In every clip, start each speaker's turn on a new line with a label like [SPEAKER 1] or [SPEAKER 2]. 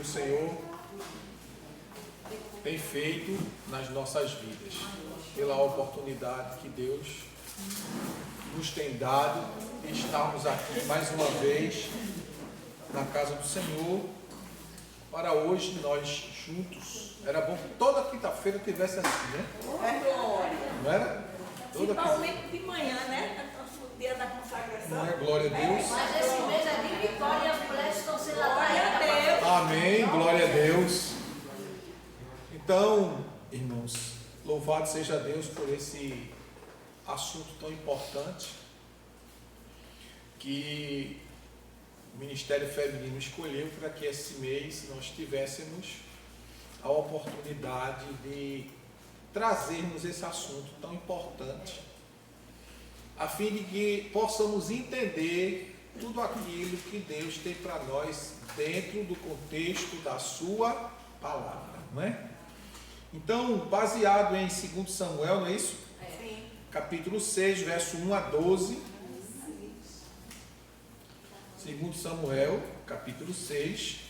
[SPEAKER 1] o Senhor tem feito nas nossas vidas, pela oportunidade que Deus nos tem dado de estarmos aqui mais uma vez na casa do Senhor, para hoje nós juntos. Era bom que toda quinta-feira tivesse assim, né? Não era?
[SPEAKER 2] Principalmente de manhã, né? O dia da consagração.
[SPEAKER 1] Não é? Glória a Deus.
[SPEAKER 3] Mas esse mês é de vitória e as mulheres estão sendo atraídas.
[SPEAKER 1] Amém, glória a Deus. Então, irmãos, louvado seja Deus por esse assunto tão importante que o Ministério Feminino escolheu para que esse mês nós tivéssemos a oportunidade de trazermos esse assunto tão importante, a fim de que possamos entender tudo aquilo que Deus tem para nós dentro do contexto da sua palavra, não é? Então, baseado em 2 Samuel, não é isso?
[SPEAKER 2] Sim.
[SPEAKER 1] Capítulo 6, verso 1 a 12. 2 Samuel, capítulo 6.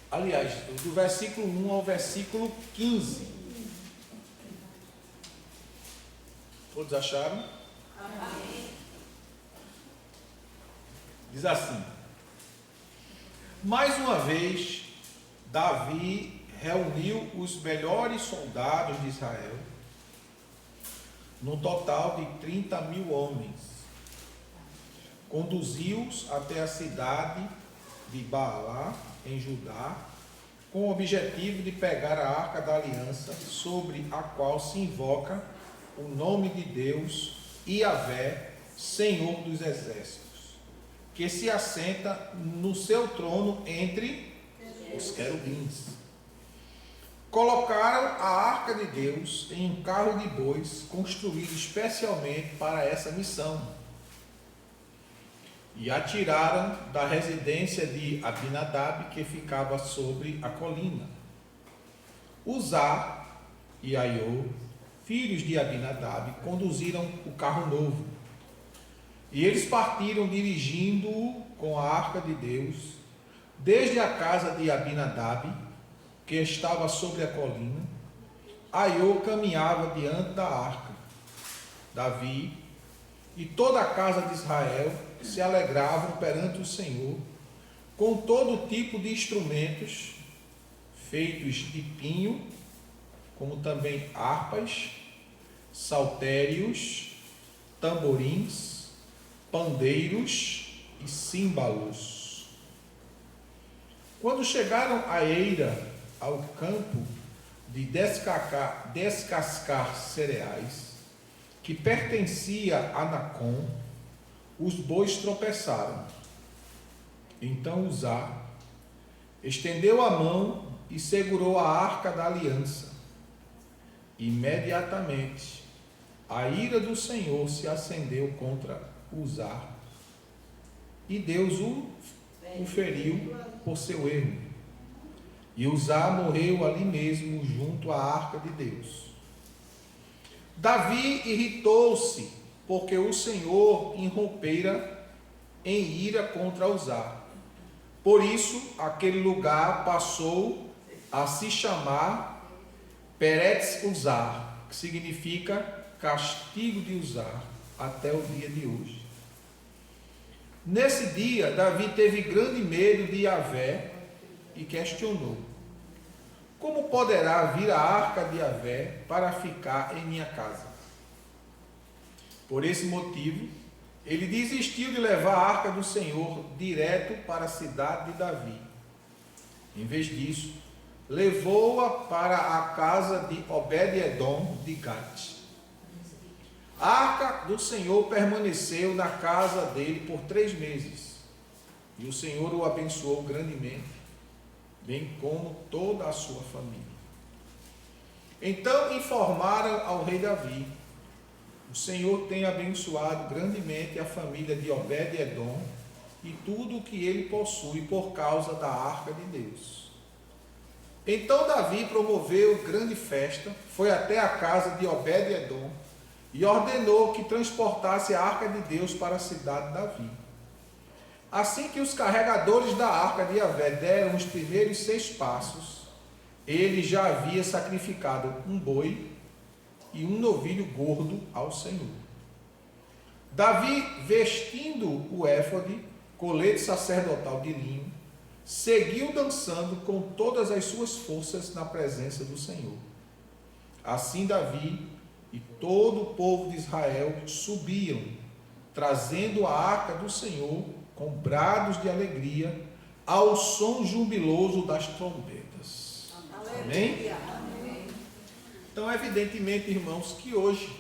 [SPEAKER 1] Aliás, do versículo 1 ao versículo 15. Todos acharam?
[SPEAKER 2] Amém.
[SPEAKER 1] Diz assim: mais uma vez, Davi reuniu os melhores soldados de Israel, no total de 30.000 homens. Conduziu-os até a cidade de Baalá, em Judá, com o objetivo de pegar a arca da aliança, sobre a qual se invoca o nome de Deus, Yahvé, Senhor dos exércitos, que se assenta no seu trono entre os querubins. Colocaram a arca de Deus em um carro de bois construído especialmente para essa missão e a tiraram da residência de Abinadab, que ficava sobre a colina. Uzá e Aiô, filhos de Abinadab, conduziram o carro novo, e eles partiram dirigindo-o com a arca de Deus desde a casa de Abinadab, que estava sobre a colina. Aiô caminhava diante da arca. Davi e toda a casa de Israel se alegravam perante o Senhor com todo tipo de instrumentos feitos de pinho, como também harpas, saltérios, tamborins, pandeiros e símbalos. Quando chegaram à eira, ao campo de descascar cereais, que pertencia a Nacon, os bois tropeçaram. Então Uzá estendeu a mão e segurou a arca da aliança. Imediatamente a ira do Senhor se acendeu contra Uzá, e Deus o feriu por seu erro. E Uzá morreu ali mesmo, junto à arca de Deus. Davi irritou-se, porque o Senhor irrompera em ira contra Uzá. Por isso, aquele lugar passou a se chamar Peretz Uzá, que significa castigo de Uzá, até o dia de hoje. Nesse dia, Davi teve grande medo de Yahvé e questionou: como poderá vir a arca de Yahvé para ficar em minha casa? Por esse motivo, ele desistiu de levar a arca do Senhor direto para a cidade de Davi. Em vez disso, levou-a para a casa de Obed-edom de Gate. A arca do Senhor permaneceu na casa dele por 3 meses, e o Senhor o abençoou grandemente, bem como toda a sua família. Então informaram ao rei Davi: o Senhor tem abençoado grandemente a família de Obed-edom e tudo o que ele possui por causa da arca de Deus. Então Davi promoveu grande festa, foi até a casa de Obed-edom e ordenou que transportasse a arca de Deus para a cidade de Davi. Assim que os carregadores da arca de Yahvé deram os primeiros 6 passos, ele já havia sacrificado um boi e um novilho gordo ao Senhor. Davi, vestindo o éfode, colete sacerdotal de linho, seguiu dançando com todas as suas forças na presença do Senhor. Assim Davi e todo o povo de Israel subiam, trazendo a arca do Senhor com brados de alegria, ao som jubiloso das trombetas. Amém? Então, evidentemente, irmãos, que hoje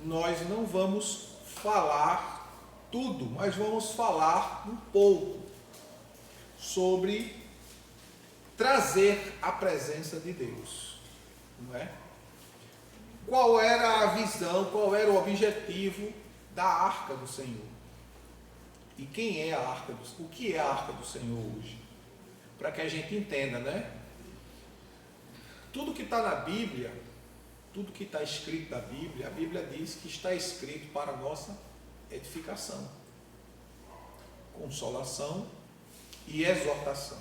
[SPEAKER 1] nós não vamos falar tudo, mas vamos falar um pouco sobre trazer a presença de Deus, não é? Qual era a visão, qual era o objetivo da arca do Senhor? E quem é a arca do, o que é a arca do Senhor hoje? Para que a gente entenda, né? Tudo que está na Bíblia, tudo que está escrito na Bíblia, a Bíblia diz que está escrito para a nossa edificação, consolação e exortação.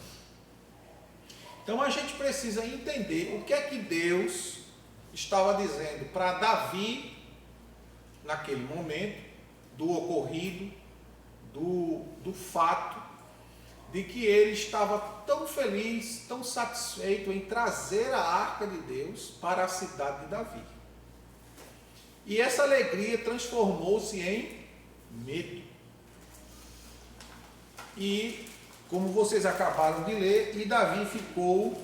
[SPEAKER 1] Então a gente precisa entender o que é que Deus estava dizendo para Davi naquele momento, do ocorrido, do fato de que ele estava tão feliz, tão satisfeito em trazer a arca de Deus para a cidade de Davi. E essa alegria transformou-se em medo. E, como vocês acabaram de ler, e Davi ficou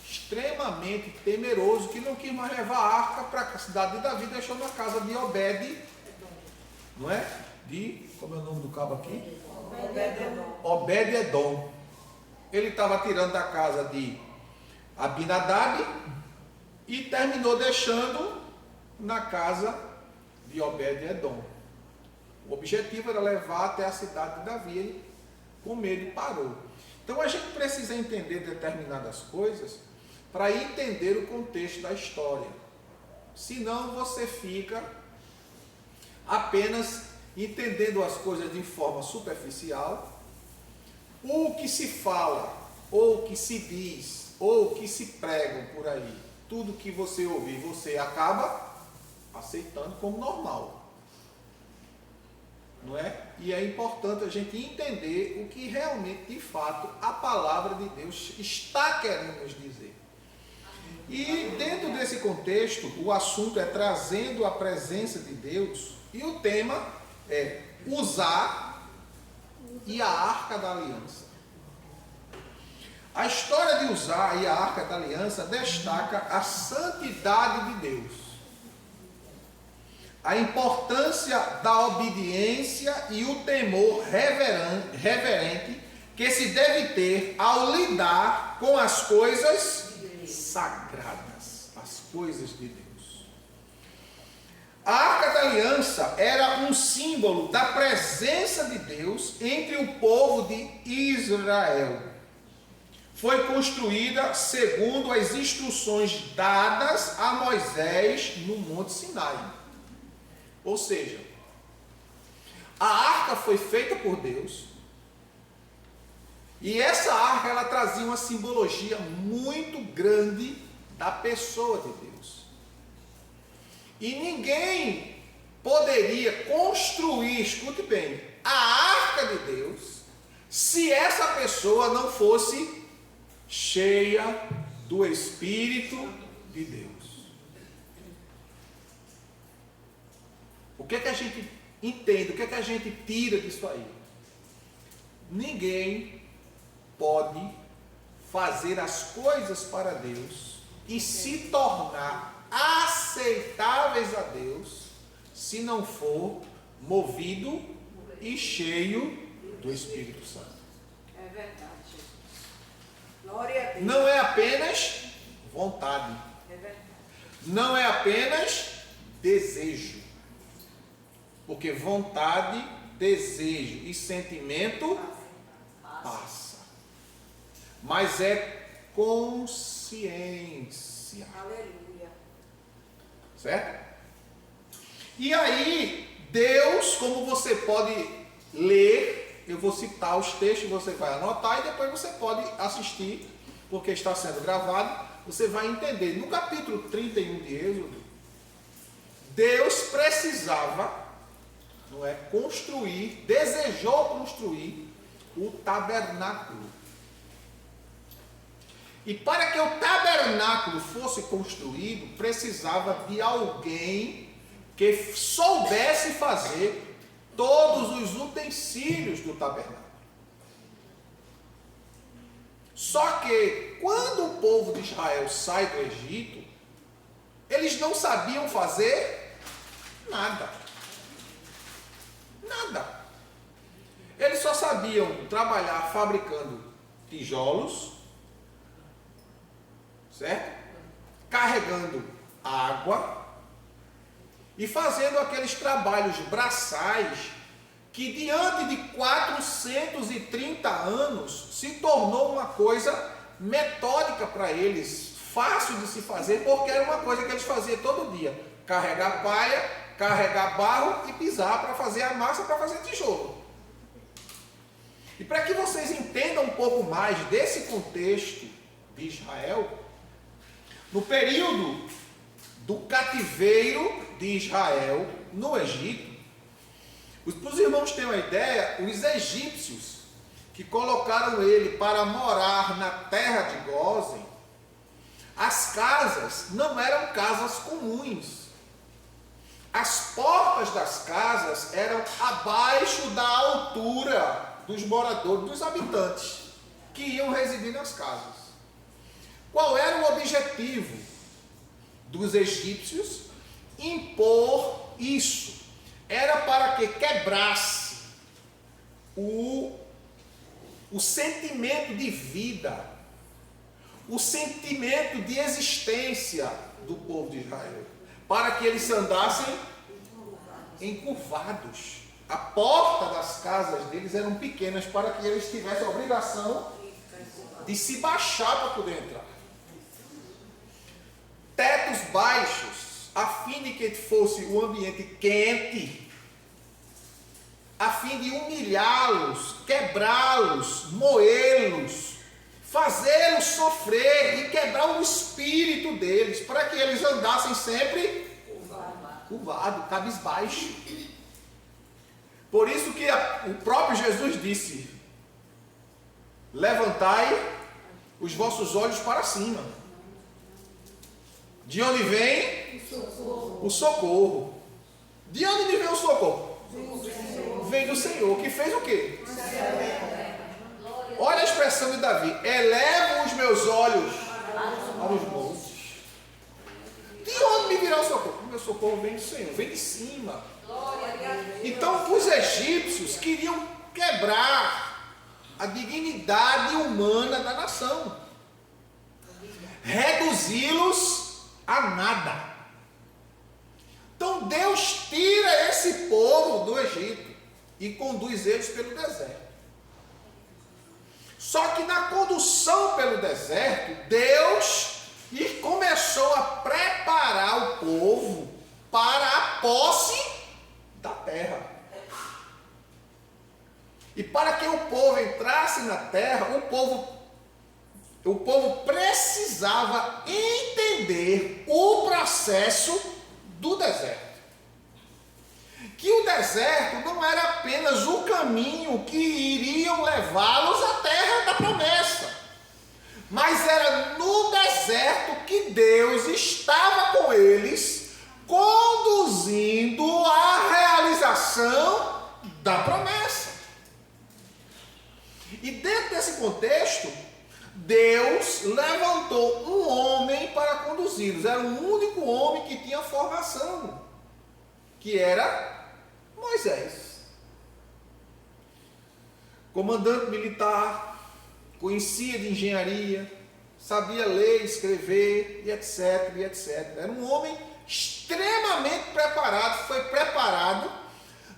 [SPEAKER 1] extremamente temeroso, que não quis mais levar a arca para a cidade de Davi, deixou na casa de Obed, não é? Como é o nome do cabo aqui? Obed-edom. Ele estava tirando da casa de Abinadab e terminou deixando na casa de Obed-edom. O objetivo era levar até a cidade de Davi. Ele, com medo, parou. Então a gente precisa entender determinadas coisas para entender o contexto da história. Senão você fica apenas entendendo as coisas de forma superficial. O que se fala, ou o que se diz, ou o que se pregam por aí, tudo que você ouvir, você acaba aceitando como normal, não é? E é importante a gente entender o que realmente, de fato, a palavra de Deus está querendo nos dizer. E dentro desse contexto, o assunto é trazendo a presença de Deus, e o tema é usar e a arca da aliança. A história de Uzá e a arca da aliança destaca a santidade de Deus, a importância da obediência e o temor reverente que se deve ter ao lidar com as coisas sagradas, as coisas de Deus. A arca da aliança era um símbolo da presença de Deus entre o povo de Israel. Foi construída segundo as instruções dadas a Moisés no Monte Sinai. Ou seja, a arca foi feita por Deus, e essa arca ela trazia uma simbologia muito grande da pessoa de Deus. E ninguém poderia construir, escute bem, a arca de Deus, se essa pessoa não fosse cheia do Espírito de Deus. O que é que a gente entende? O que é que a gente tira disso aí? Ninguém pode fazer as coisas para Deus e se tornar aceitáveis a Deus se não for movido e cheio do Espírito Santo.
[SPEAKER 3] É verdade. Glória a Deus.
[SPEAKER 1] Não é apenas vontade.
[SPEAKER 3] É verdade.
[SPEAKER 1] Não é apenas desejo. Porque vontade, desejo e sentimento passa. Mas é consciência.
[SPEAKER 2] Aleluia.
[SPEAKER 1] Certo? E aí, Deus, como você pode ler, eu vou citar os textos, você vai anotar e depois você pode assistir, porque está sendo gravado, você vai entender. No capítulo 31 de Êxodo, Deus precisava, não é, construir, desejou construir o tabernáculo. E para que o tabernáculo fosse construído, precisava de alguém que soubesse fazer todos os utensílios do tabernáculo. Só que, quando o povo de Israel sai do Egito, eles não sabiam fazer nada. Nada. Eles só sabiam trabalhar fabricando tijolos, certo? Carregando água e fazendo aqueles trabalhos braçais que diante de 430 anos se tornou uma coisa metódica para eles, fácil de se fazer, porque era uma coisa que eles faziam todo dia: carregar palha, carregar barro e pisar para fazer a massa, para fazer tijolo. E para que vocês entendam um pouco mais desse contexto de Israel, no período do cativeiro de Israel no Egito, para os irmãos terem uma ideia, os egípcios que colocaram ele para morar na terra de Gósen, as casas não eram casas comuns. As portas das casas eram abaixo da altura dos moradores, dos habitantes que iam residir nas casas. Qual era o objetivo dos egípcios? Impor isso. Era para que quebrasse o sentimento de vida, o sentimento de existência do povo de Israel, para que eles andassem encurvados. A porta das casas deles eram pequenas para que eles tivessem a obrigação de se baixar para poder entrar. Tetos baixos, a fim de que fosse um ambiente quente, a fim de humilhá-los, quebrá-los, moê-los, fazê-los sofrer e quebrar o espírito deles, para que eles andassem sempre curvado, cabisbaixo. Por isso que o próprio Jesus disse: levantai os vossos olhos para cima. De onde vem o socorro? De onde vem o socorro? Vem do Senhor, que fez o quê? Olha a expressão de Davi: elevo os meus olhos para os montes. De onde me virá o socorro? O meu socorro vem do Senhor, vem de cima. Então os egípcios queriam quebrar a dignidade humana da nação, reduzi-los a nada. Então Deus tira esse povo do Egito e conduz eles pelo deserto. Só que na condução pelo deserto, Deus começou a preparar o povo para a posse da terra. E para que o povo entrasse na terra, o povo precisava entender o processo do deserto. Que o deserto não era apenas o caminho que iriam levá-los à terra da promessa, mas era no deserto que Deus estava com eles, conduzindo à realização da promessa. E dentro desse contexto, Deus levantou um homem para conduzi-los. Era o único homem que tinha formação, que era Moisés. Comandante militar, conhecia de engenharia, sabia ler, escrever, e etc, e etc. Era um homem extremamente preparado, foi preparado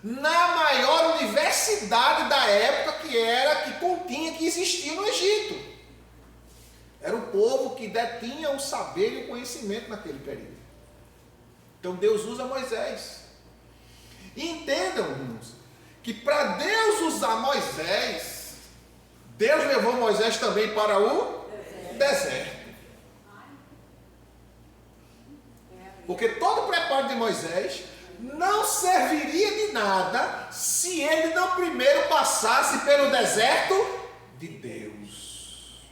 [SPEAKER 1] na maior universidade da época, que existia no Egito. Era o povo que detinha o saber e o conhecimento naquele período. Então Deus usa Moisés. E entendam, irmãos, que para Deus usar Moisés, Deus levou Moisés também para o deserto. Porque todo o preparo de Moisés não serviria de nada se ele não primeiro passasse pelo deserto de Deus.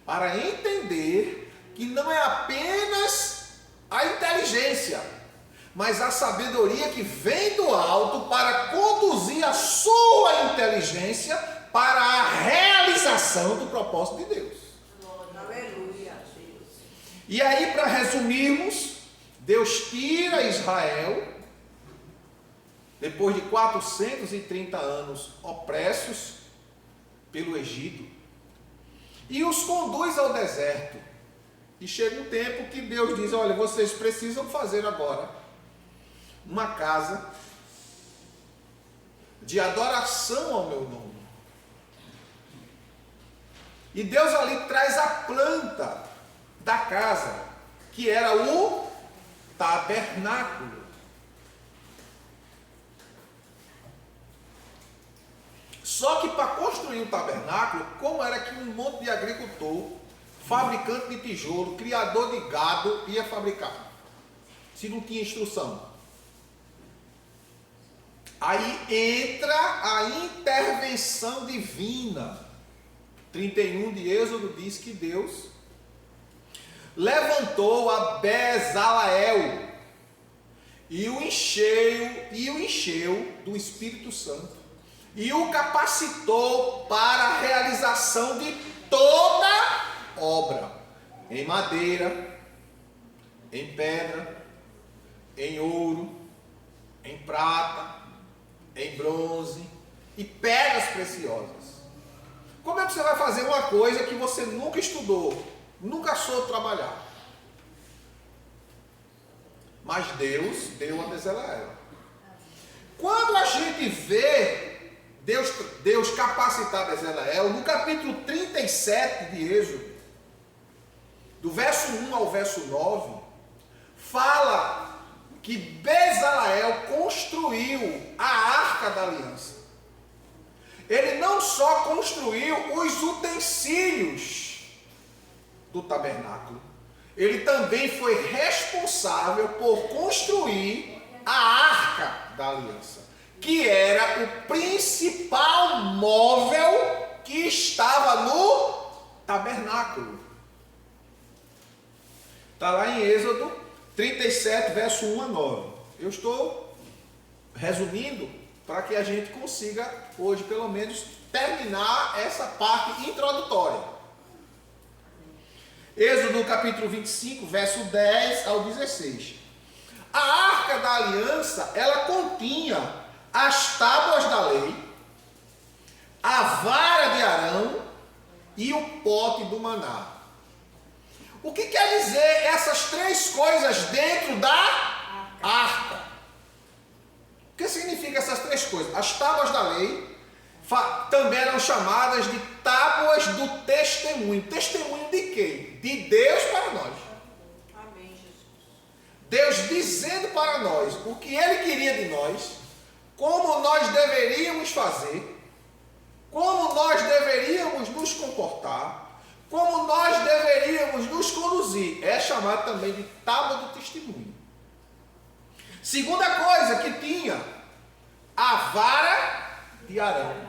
[SPEAKER 1] Para entender que não é apenas a inteligência, mas a sabedoria que vem do alto para conduzir a sua inteligência para a realização do propósito de Deus.
[SPEAKER 2] Aleluia.
[SPEAKER 1] E aí, para resumirmos, Deus tira Israel, depois de 430 anos opressos pelo Egito, e os conduz ao deserto. E chega um tempo que Deus diz: olha, vocês precisam fazer agora uma casa de adoração ao meu nome. E Deus ali traz a planta da casa, que era o tabernáculo. Só que para construir um tabernáculo, como era que um monte de agricultor, fabricante de tijolo, criador de gado ia fabricar? Se não tinha instrução. Aí entra a intervenção divina. 31 de Êxodo diz que Deus levantou a Bezaleel e o encheu do Espírito Santo e o capacitou para a realização de toda obra, em madeira, em pedra, em ouro, em prata, em bronze e pedras preciosas. Como é que você vai fazer uma coisa que você nunca estudou, nunca soube trabalhar? Mas Deus deu a Bezaleel. Quando a gente vê Deus capacitar Bezaleel, no capítulo 37 de Êxodo, do verso 1 ao verso 9, fala que Bezaleel construiu a Arca da Aliança. Ele não só construiu os utensílios do tabernáculo, ele também foi responsável por construir a Arca da Aliança, que era o principal móvel que estava no tabernáculo. Está lá em Êxodo 37, verso 1 a 9. Eu estou resumindo para que a gente consiga hoje, pelo menos, terminar essa parte introdutória. Êxodo capítulo 25, verso 10 ao 16. A Arca da Aliança, ela continha as tábuas da lei, a vara de Arão e o pote do maná. O que quer dizer essas três coisas dentro da arca? O que significa essas três coisas? As tábuas da lei também eram chamadas de tábuas do testemunho. Testemunho de quem? De Deus para nós.
[SPEAKER 2] Amém, Jesus.
[SPEAKER 1] Deus dizendo para nós o que Ele queria de nós, como nós deveríamos fazer, como nós deveríamos nos comportar, como nós deveríamos nos conduzir. É chamado também de tábua do testemunho. Segunda coisa que tinha, a vara de Arão.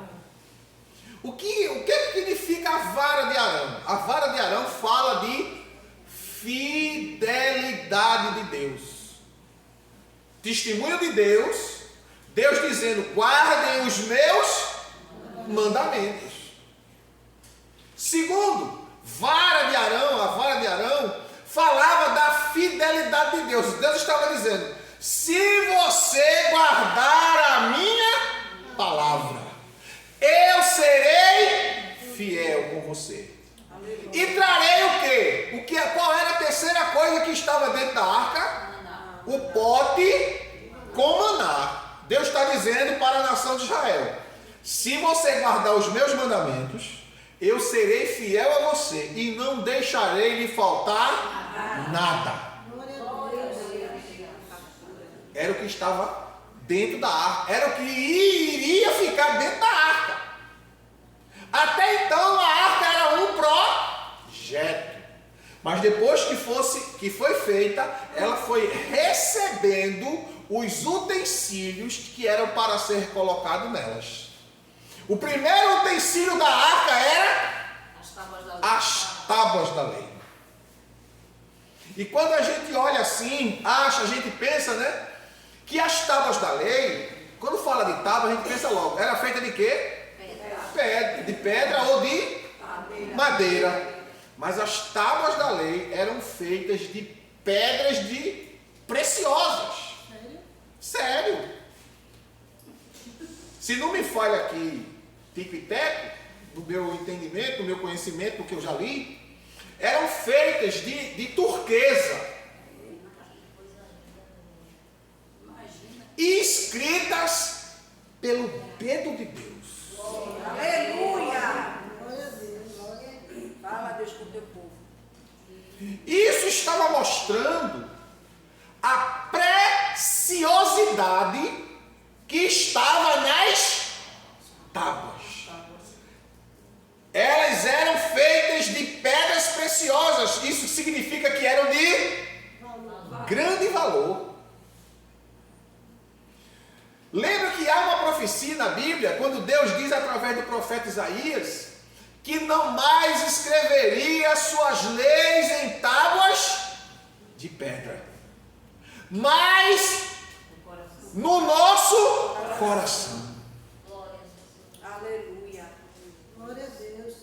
[SPEAKER 1] O que significa a vara de Arão? A vara de Arão fala de fidelidade de Deus. Testemunho de Deus, Deus dizendo: guardem os meus mandamentos. Segundo, vara de Arão, a vara de Arão falava da fidelidade de Deus. Deus estava dizendo: se você guardar a minha palavra, eu serei fiel com você. E trarei o quê? Qual era a terceira coisa que estava dentro da arca? O pote com maná. Deus está dizendo para a nação de Israel: se você guardar os meus mandamentos, eu serei fiel a você e não deixarei lhe faltar nada. Era o que estava dentro da arca, era o que iria ficar dentro da arca. Até então a arca era um projeto, mas depois que foi feita, ela foi recebendo os utensílios que eram para ser colocados nelas. O primeiro utensílio da arca era as tábuas da lei. E quando a gente olha assim, a gente pensa, né, que as tábuas da lei, quando fala de tábua, a gente pensa logo, era feita de quê? De pedra ou de madeira. Mas as tábuas da lei eram feitas de pedras preciosas. Sério. Se não me falha aqui, tico e teco, do meu entendimento, do meu conhecimento, do que eu já li, eram feitas de turquesa. E escritas pelo dedo de Deus.
[SPEAKER 2] Aleluia! Fala, Deus, com o teu povo.
[SPEAKER 1] Isso estava mostrando a preciosidade que estava nas tábuas. Elas eram feitas de pedras preciosas. Isso significa que eram de grande valor. Lembra que há uma profecia na Bíblia, quando Deus diz através do profeta Isaías, que não mais escreveria suas leis em tábuas de pedra, mas no nosso coração.
[SPEAKER 2] Aleluia.
[SPEAKER 3] Glória a Deus.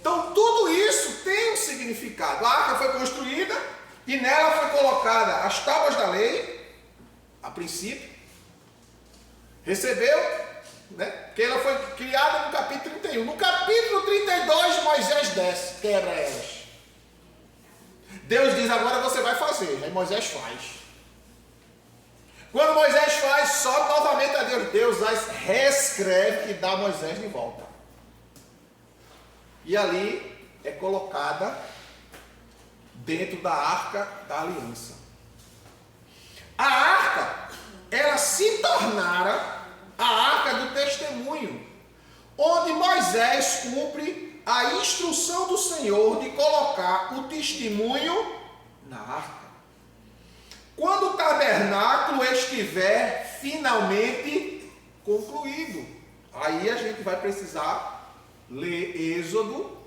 [SPEAKER 1] Então tudo isso tem um significado. A arca foi construída e nela foi colocada as tábuas da lei, a princípio. Recebeu, né? Porque ela foi criada no capítulo 31. No capítulo 32, Moisés desce, quebra elas. Deus diz, agora você vai fazer. Aí Moisés faz. Quando Moisés faz, sobe novamente a Deus. Deus as reescreve e dá Moisés de volta. E ali é colocada dentro da arca da aliança. A arca, ela se tornara a arca do testemunho, onde Moisés cumpre a instrução do Senhor de colocar o testemunho na arca. Quando o tabernáculo estiver finalmente concluído, aí a gente vai precisar ler Êxodo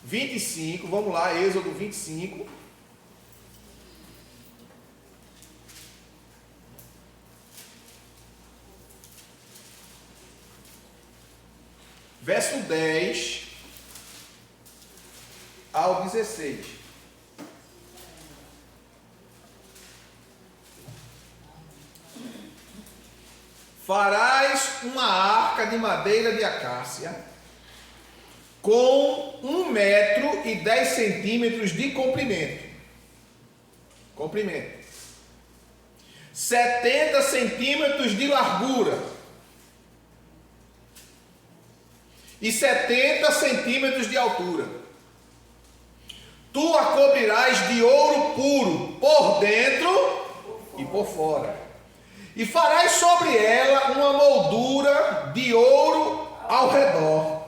[SPEAKER 1] 25, vamos lá, Êxodo 25. Verso 10 ao 16. Farás uma arca de madeira de acácia com 1 metro e 10 centímetros de comprimento. 70 centímetros de largura. E 70 centímetros de altura. Tu a cobrirás de ouro puro, por dentro e por fora. E farás sobre ela uma moldura de ouro ao redor.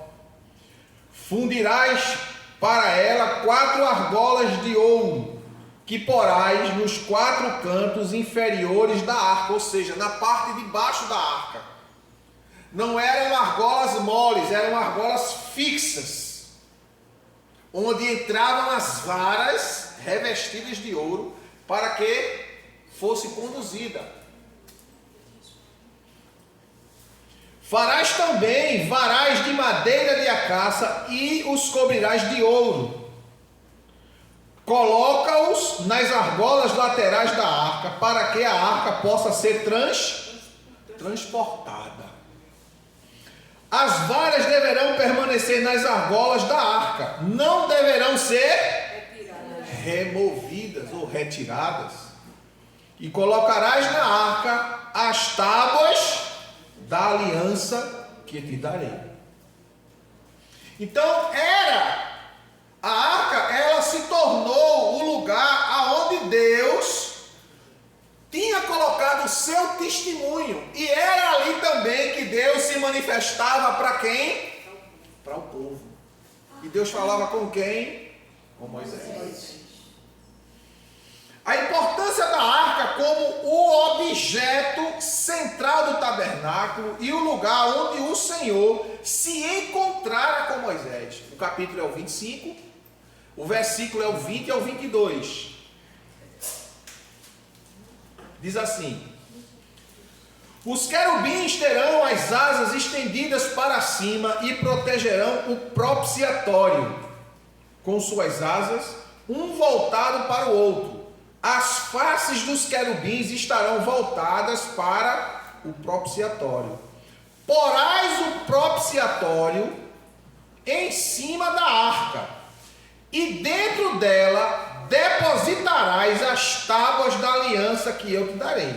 [SPEAKER 1] Fundirás para ela 4 argolas de ouro, que porás nos 4 cantos inferiores da arca, ou seja, na parte de baixo da arca. Não eram argolas moles, eram argolas fixas, onde entravam as varas revestidas de ouro, para que fosse conduzida. Farás também varais de madeira de acácia e os cobrirás de ouro. Coloca-os nas argolas laterais da arca, para que a arca possa ser transportada. As varas deverão permanecer nas argolas da arca, não deverão ser removidas ou retiradas. E colocarás na arca as tábuas da aliança que te darei. Então a arca, ela se tornou o lugar aonde Deus tinha colocado o seu testemunho. E era ali também que Deus se manifestava para quem? Para o povo. E Deus falava com quem? Com Moisés. A importância da arca como o objeto central do tabernáculo e o lugar onde o Senhor se encontrara com Moisés. O capítulo é o 25, o versículo é o 20 e é o 22. Diz assim: os querubins terão as asas estendidas para cima e protegerão o propiciatório com suas asas, um voltado para o outro. As faces dos querubins estarão voltadas para o propiciatório. Porás o propiciatório em cima da arca, e dentro dela depositarás as tábuas da aliança que eu te darei.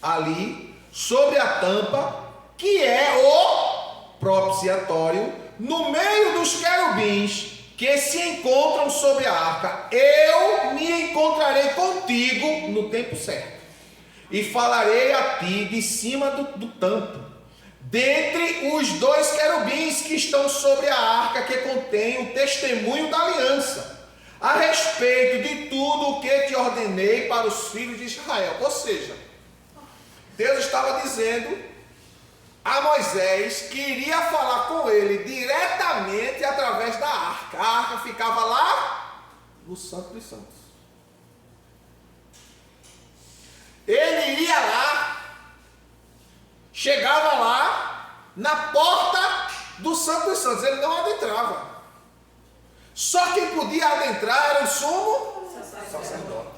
[SPEAKER 1] Ali, sobre a tampa, que é o propiciatório, no meio dos querubins que se encontram sobre a arca, eu me encontrarei contigo no tempo certo, e falarei a ti de cima do tampo, dentre os dois querubins que estão sobre a arca, que contém o testemunho da aliança, a respeito de tudo o que te ordenei para os filhos de Israel. Ou seja, Deus estava dizendo a Moisés que iria falar com ele diretamente através da arca. A arca ficava lá no Santo dos Santos. Ele ia lá, chegava lá na porta do Santo dos Santos. Ele não adentrava. Só quem podia adentrar era o sumo sacerdote.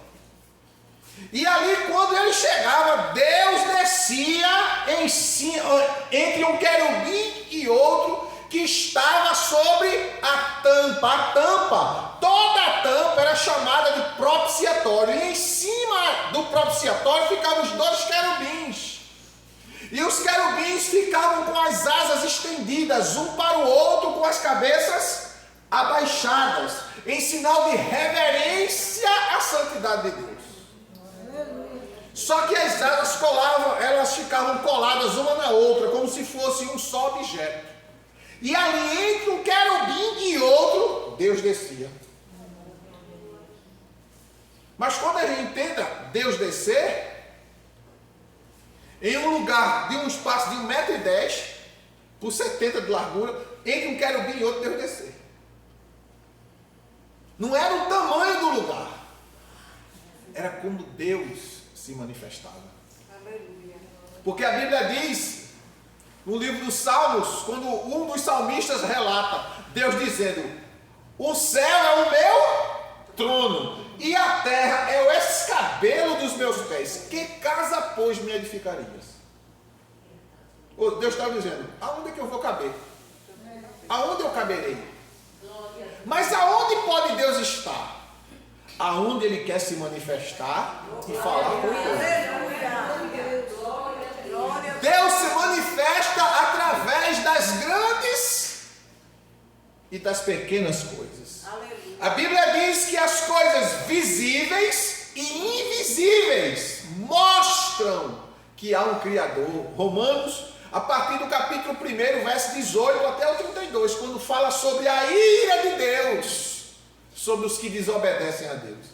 [SPEAKER 1] E ali, quando ele chegava, Deus descia em cima, entre um querubim e outro, que estava sobre a tampa. A tampa, toda a tampa era chamada de propiciatório. E em cima do propiciatório ficavam os dois querubins. E os querubins ficavam com as asas estendidas, um para o outro, com as cabeças abaixadas, em sinal de reverência à santidade de Deus. Só que as asas elas ficavam coladas uma na outra, como se fosse um só objeto. E ali entre um querubim e outro, Deus descia. Mas quando a gente entenda Deus descer, em um lugar de um espaço de 1,10 m por 70 de largura, entre um querubim e outro, Deus descer. Não era o tamanho do lugar, era como Deus se manifestava. Aleluia. Porque a Bíblia diz, no livro dos Salmos, quando um dos salmistas relata Deus dizendo: o céu é o meu trono e a terra é o escabelo dos meus pés. Que casa, pois, me edificarias? Deus está dizendo: aonde é que eu vou caber? Aonde eu caberei? Mas aonde pode Deus estar? Aonde Ele quer se manifestar e falar com o povo. Deus se manifesta através das grandes e das pequenas coisas. A Bíblia diz que as coisas visíveis e invisíveis mostram que há um Criador. Romanos, a partir do capítulo 1, verso 18 até o 32, quando fala sobre a ira de Deus sobre os que desobedecem a Deus.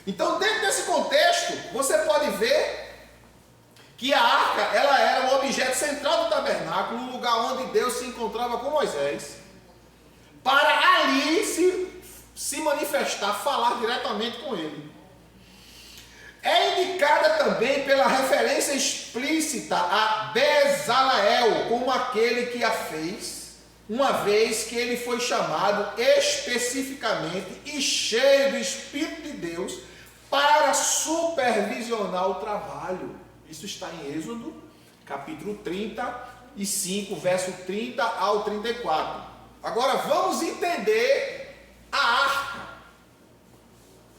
[SPEAKER 1] Então, dentro desse contexto, você pode ver que a arca, ela era o objeto central do tabernáculo, um lugar onde Deus se encontrava com Moisés, para ali se manifestar, falar diretamente com ele. É indicada também pela referência explícita a Bezaleel, como aquele que a fez, uma vez que ele foi chamado especificamente e cheio do Espírito de Deus para supervisionar o trabalho. Isso está em Êxodo, capítulo 35, verso 30 ao 34. Agora vamos entender a arca.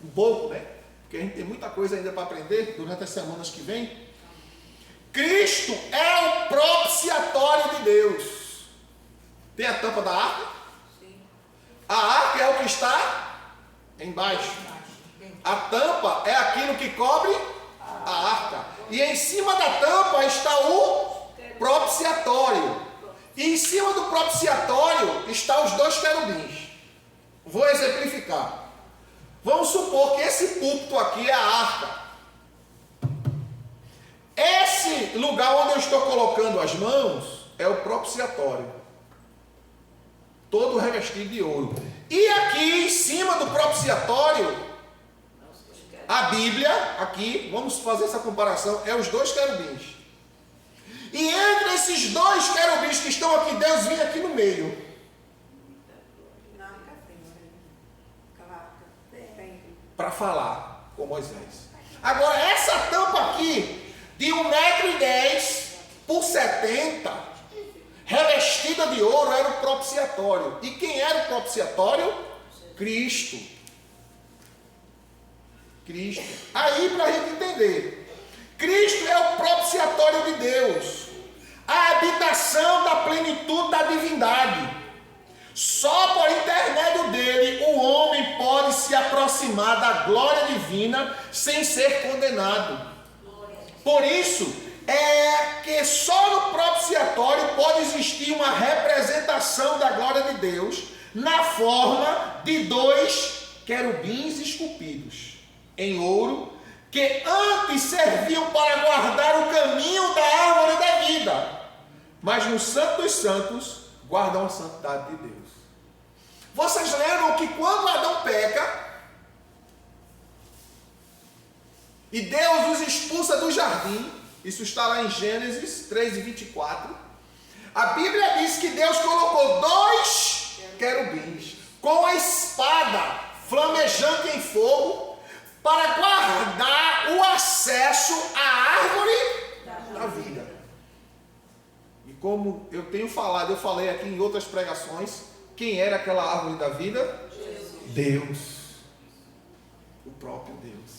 [SPEAKER 1] Um pouco, né? Porque a gente tem muita coisa ainda para aprender durante as semanas que vem. Cristo é o propiciatório de Deus. Tem a tampa da arca? A arca é o que está embaixo. A tampa é aquilo que cobre a arca. E em cima da tampa está o propiciatório. E em cima do propiciatório estão os 2 querubins. Vou exemplificar. Vamos supor que esse púlpito aqui é a arca. Esse lugar onde eu estou colocando as mãos é o propiciatório. Todo revestido de ouro. E aqui em cima do propiciatório, a Bíblia, aqui, vamos fazer essa comparação, é os 2 querubins. E entre esses 2 querubins que estão aqui, Deus vinha aqui no meio. Para falar com Moisés. Agora, essa tampa aqui, de 1,10 m por 70 m, revestida de ouro, era o propiciatório. E quem era o propiciatório? Cristo. Cristo. Aí, para a gente entender, Cristo é o propiciatório de Deus, a habitação da plenitude da divindade. Só por intermédio dele o homem pode se aproximar da glória divina sem ser condenado. Por isso é que só no propiciatório pode existir uma representação da glória de Deus na forma de 2 querubins esculpidos em ouro, que antes serviam para guardar o caminho da árvore da vida, mas no Santo dos Santos guardam a santidade de Deus. Vocês lembram que quando Adão peca e Deus os expulsa do jardim, isso está lá em Gênesis 3:24, a Bíblia diz que Deus colocou 2 querubins com a espada flamejante em fogo para guardar o acesso à árvore da vida. E como eu tenho falado, eu falei aqui em outras pregações, quem era aquela árvore da vida? Jesus. Deus. O próprio Deus.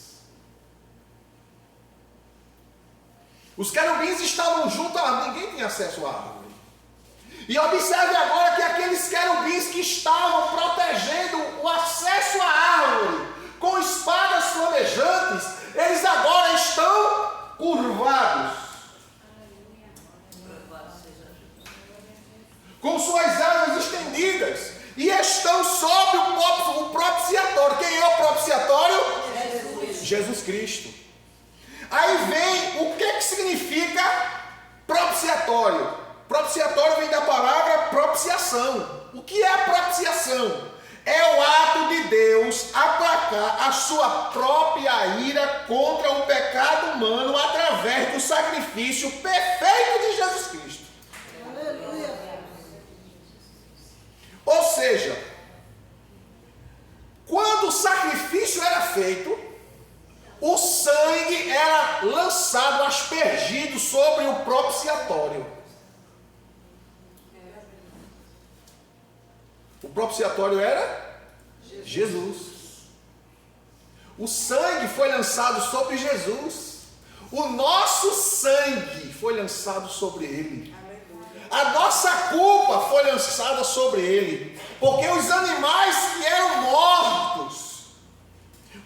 [SPEAKER 1] Os querubins estavam junto à árvore, ninguém tinha acesso à árvore. E observe agora que aqueles querubins que estavam protegendo o acesso à árvore com espadas flamejantes, eles agora estão curvados, com suas asas estendidas, e estão sobre o propiciatório. Quem é o propiciatório? Jesus Cristo. Aí vem o que significa propiciatório. Propiciatório vem da palavra propiciação. O que é a propiciação? É o ato de Deus aplacar a sua própria ira contra o pecado humano através do sacrifício perfeito de Jesus Cristo. Ou seja, quando o sacrifício era feito, o sangue era lançado, aspergido sobre o propiciatório. O propiciatório era Jesus. O sangue foi lançado sobre Jesus. O nosso sangue foi lançado sobre ele. A nossa culpa foi lançada sobre ele. Porque os animais que eram mortos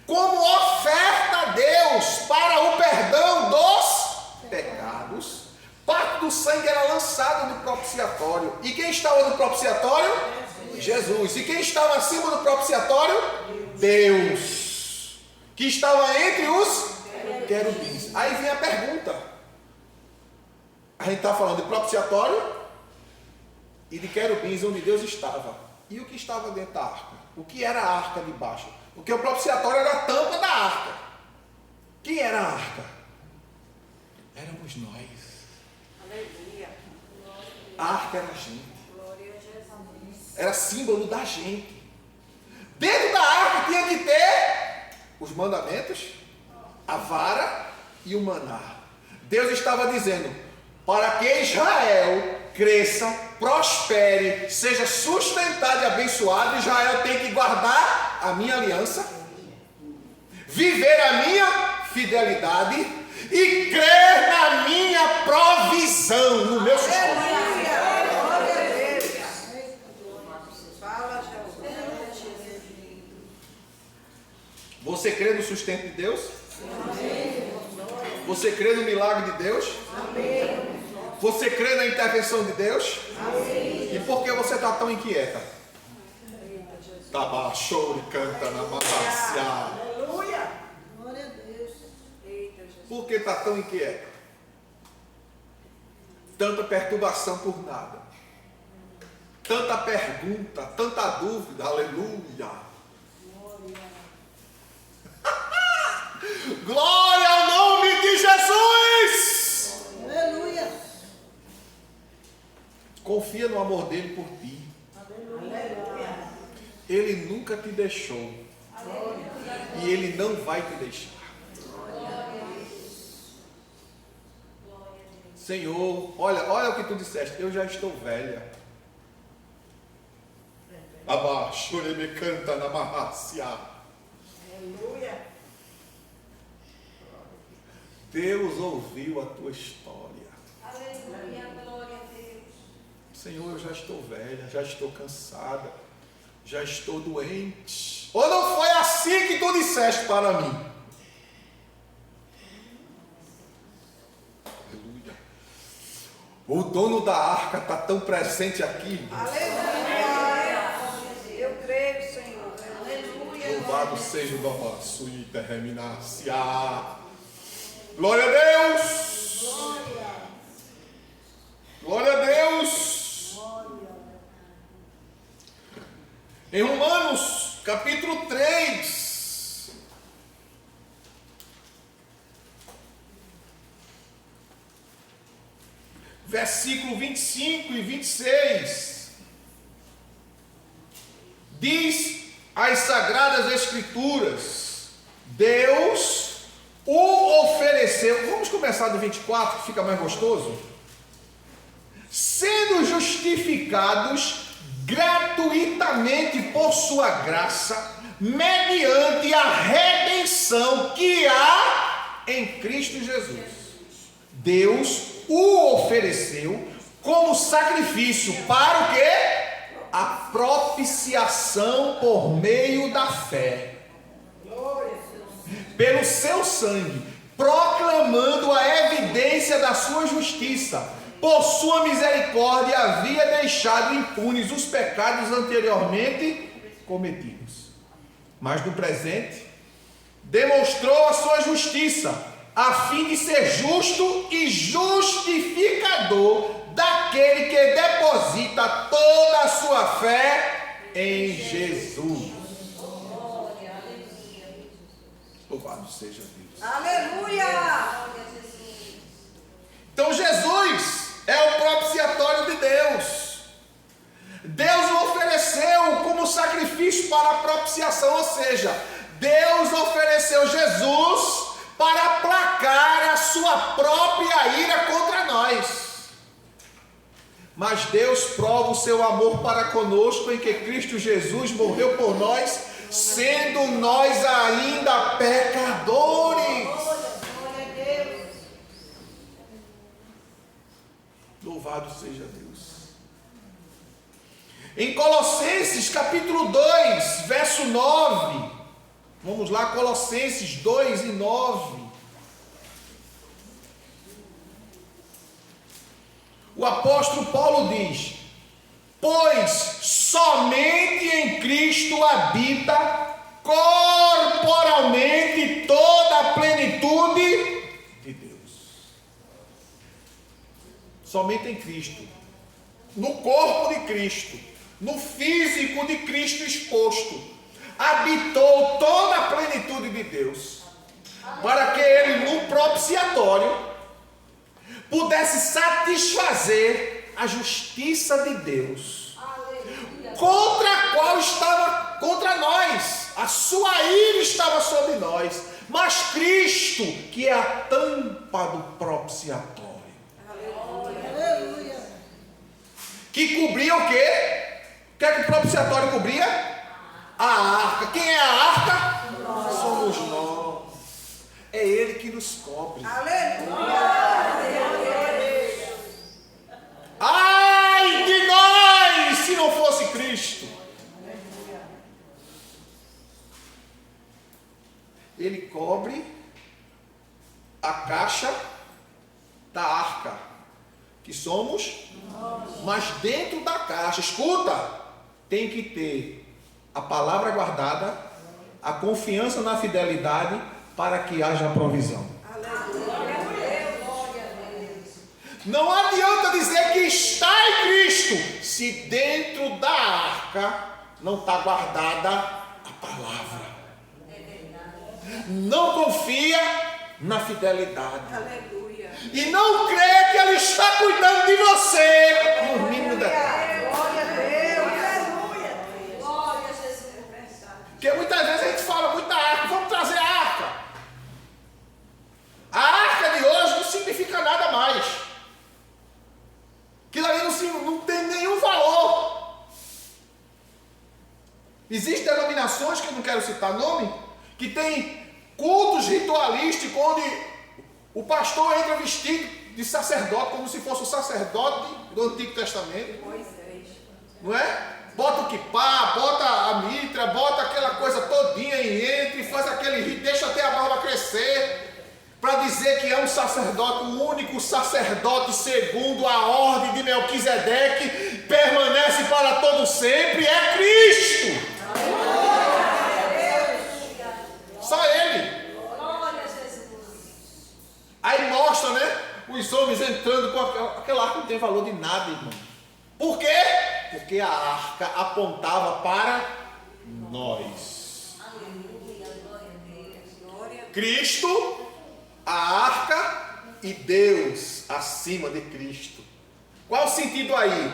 [SPEAKER 1] como oferta a Deus para o perdão dos pecados, parte do sangue era lançado no propiciatório. E quem estava no propiciatório? Jesus. E quem estava acima do propiciatório? Deus, que estava entre os querubins. Aí vem a pergunta. A gente está falando de propiciatório e de querubins onde Deus estava. E o que estava dentro da arca? O que era a arca de baixo? Porque o propiciatório era a tampa da arca. Quem era a arca? Éramos nós.
[SPEAKER 2] Aleluia.
[SPEAKER 1] A arca era a gente. Era símbolo da gente. Dentro da arca tinha que ter os mandamentos, a vara e o maná. Deus estava dizendo: para que Israel cresça, prospere, seja sustentado e abençoado, Israel tem que guardar a minha aliança, viver a minha fidelidade e crer na minha provisão, no meu sustento. Você crê no sustento de Deus? Você crê no milagre de Deus? Você crê na intervenção de Deus? E por que você está tão inquieta? Taba, choro e canta na malácia.
[SPEAKER 2] Aleluia.
[SPEAKER 3] Glória a Deus.
[SPEAKER 1] Por que está tão inquieta? Tanta perturbação por nada. Tanta pergunta, tanta dúvida. Aleluia. Glória ao nome de Jesus.
[SPEAKER 3] Aleluia.
[SPEAKER 1] Confia no amor dele por ti.
[SPEAKER 2] Aleluia.
[SPEAKER 1] Ele nunca te deixou. E ele não vai te deixar. Senhor, olha o que tu disseste. Eu já estou velha. Abaixo, ele me canta na marrácia.
[SPEAKER 2] Aleluia.
[SPEAKER 1] Deus ouviu a tua história.
[SPEAKER 2] Aleluia. Glória a Deus.
[SPEAKER 1] Senhor, eu já estou velha, já estou cansada, já estou doente. Ou não foi assim que tu disseste para mim? Aleluia. O dono da arca está tão presente aqui.
[SPEAKER 2] Aleluia. Eu creio, Senhor. Aleluia.
[SPEAKER 1] Louvado seja o nosso interminácia. Glória a Deus. Glória a Deus. Em Romanos, capítulo 3. Versículo 25 e 26. Diz as Sagradas Escrituras: Deus o ofereceu. Vamos começar do 24, que fica mais gostoso. Sendo justificados gratuitamente por sua graça, mediante a redenção que há em Cristo Jesus. Deus o ofereceu como sacrifício para o quê? A propiciação por meio da fé. Pelo seu sangue, proclamando a evidência da sua justiça. Por sua misericórdia havia deixado impunes os pecados anteriormente cometidos. Mas no presente, demonstrou a sua justiça, a fim de ser justo e justificador daquele que deposita toda a sua fé em Jesus. Louvado seja Deus.
[SPEAKER 2] Aleluia.
[SPEAKER 1] Então Jesus é o propiciatório de Deus. Deus o ofereceu como sacrifício para a propiciação, ou seja, Deus ofereceu Jesus para aplacar a sua própria ira contra nós. Mas Deus prova o seu amor para conosco em que Cristo Jesus morreu por nós, sendo nós ainda pecadores.
[SPEAKER 2] Glória a Deus.
[SPEAKER 1] Louvado seja Deus. Em Colossenses capítulo 2, verso 9. Vamos lá, Colossenses 2 e 9. O apóstolo Paulo diz: pois somente em Cristo habita corporalmente toda a plenitude de Deus. Somente em Cristo, no corpo de Cristo, no físico de Cristo exposto, habitou toda a plenitude de Deus, para que ele no propiciatório pudesse satisfazer a justiça de Deus, contra a qual estava contra nós, a sua ira estava sobre nós, mas Cristo, que é a tampa do propiciatório,
[SPEAKER 3] Aleluia.
[SPEAKER 1] que cobria o quê? O que é que o propiciatório cobria? A arca. Quem é a arca? Somos nós. É Ele que nos cobre. Ai de nós, se não fosse Cristo. ele cobre a caixa da arca, que somos nós. Mas dentro da caixa, escuta, tem que ter a palavra guardada, a confiança na fidelidade, para que haja provisão. Não adianta dizer que está em Cristo, se dentro da arca não está guardada a palavra. Não confia na fidelidade.
[SPEAKER 2] Aleluia.
[SPEAKER 1] E não crê que Ele está cuidando de você. No mínimo detalhe.
[SPEAKER 2] Glória a Deus. Aleluia.
[SPEAKER 3] Glória a Jesus.
[SPEAKER 1] Porque muitas vezes a gente fala muita arca. Vamos trazer a arca. A arca de hoje não significa nada mais. Aquilo ali não tem nenhum valor. Existem denominações, que eu não quero citar nome, que tem cultos ritualísticos, onde o pastor entra vestido de sacerdote, como se fosse o sacerdote do Antigo Testamento. Não é? Bota o quipá, bota a mitra, bota aquela coisa todinha e entra e faz aquele rito, deixa até a barba crescer, para dizer que é um sacerdote, o único sacerdote segundo a ordem de Melquisedeque, permanece para todo sempre, é Cristo. Só Ele. Aí mostra, né, os homens entrando com aquela arca, não tem valor de nada, irmão. Por quê? Porque a arca apontava para nós. Cristo, a arca e Deus acima de Cristo. Qual o sentido aí?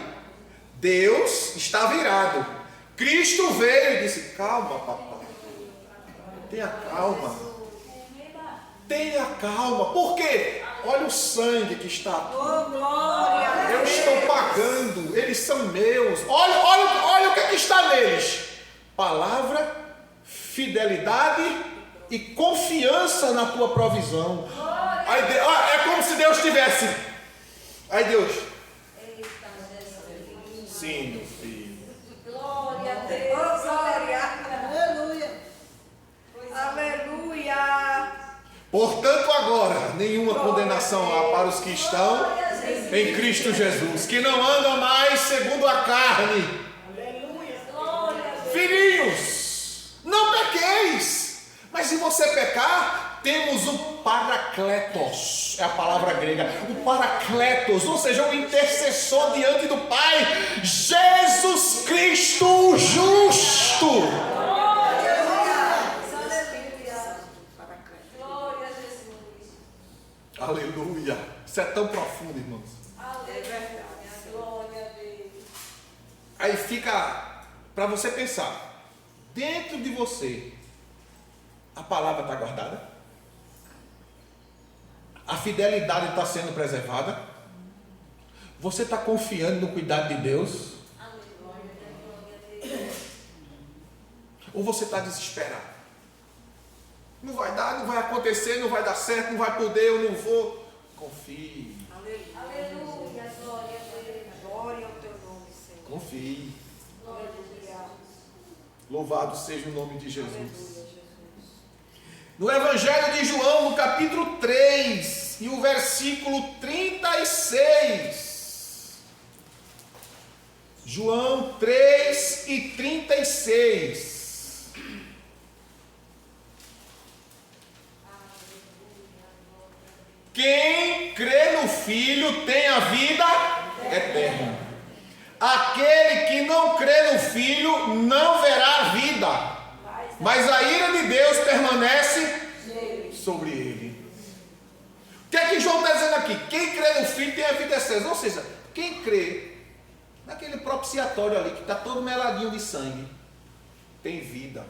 [SPEAKER 1] Deus está virado. Cristo veio e disse: calma, papai. Tenha calma. Tenha calma. Por quê? Olha o sangue que está aqui.
[SPEAKER 2] Oh, glória a
[SPEAKER 1] Eu
[SPEAKER 2] Deus.
[SPEAKER 1] estou pagando. Eles são meus. Olha o que está neles. Palavra, fidelidade e confiança na tua provisão. Aí, é como se Deus tivesse. Aí Deus. Sim, meu filho.
[SPEAKER 3] Glória a
[SPEAKER 2] Oh,
[SPEAKER 3] Deus.
[SPEAKER 2] glória. Aleluia. Aleluia.
[SPEAKER 1] Portanto, agora, nenhuma condenação há para os que estão em Cristo Jesus, que não andam mais segundo a carne. Filhinhos, não pequeis. Mas se você pecar, temos o Paracletos, é a palavra grega, o Paracletos, ou seja, o intercessor diante do Pai, Jesus Cristo o justo.
[SPEAKER 3] Glória a Jesus.
[SPEAKER 1] Aleluia. Isso é tão profundo, irmãos.
[SPEAKER 3] Aleluia. Glória a Deus.
[SPEAKER 1] Aí fica para você pensar, dentro de você, a palavra está guardada? A fidelidade está sendo preservada? Você está confiando no cuidado de Deus? Ou você está desesperado? Não vai dar, não vai acontecer, não vai dar certo, não vai poder, eu não vou. Confie.
[SPEAKER 3] Aleluia. Glória a Deus.
[SPEAKER 2] Glória ao teu nome, Senhor.
[SPEAKER 1] Confie.
[SPEAKER 2] Aleluia.
[SPEAKER 1] Louvado seja o nome de Jesus. No Evangelho de João, no capítulo 3, e o versículo 36. João 3 e 36. Quem crê no Filho tem a vida eterna. Aquele que não crê no Filho não verá a vida, mas a ira de Deus permanece sobre ele. O que é que João está dizendo aqui? Quem crê no Filho tem a vida eterna. Ou seja, quem crê naquele propiciatório ali, que está todo meladinho de sangue, tem vida.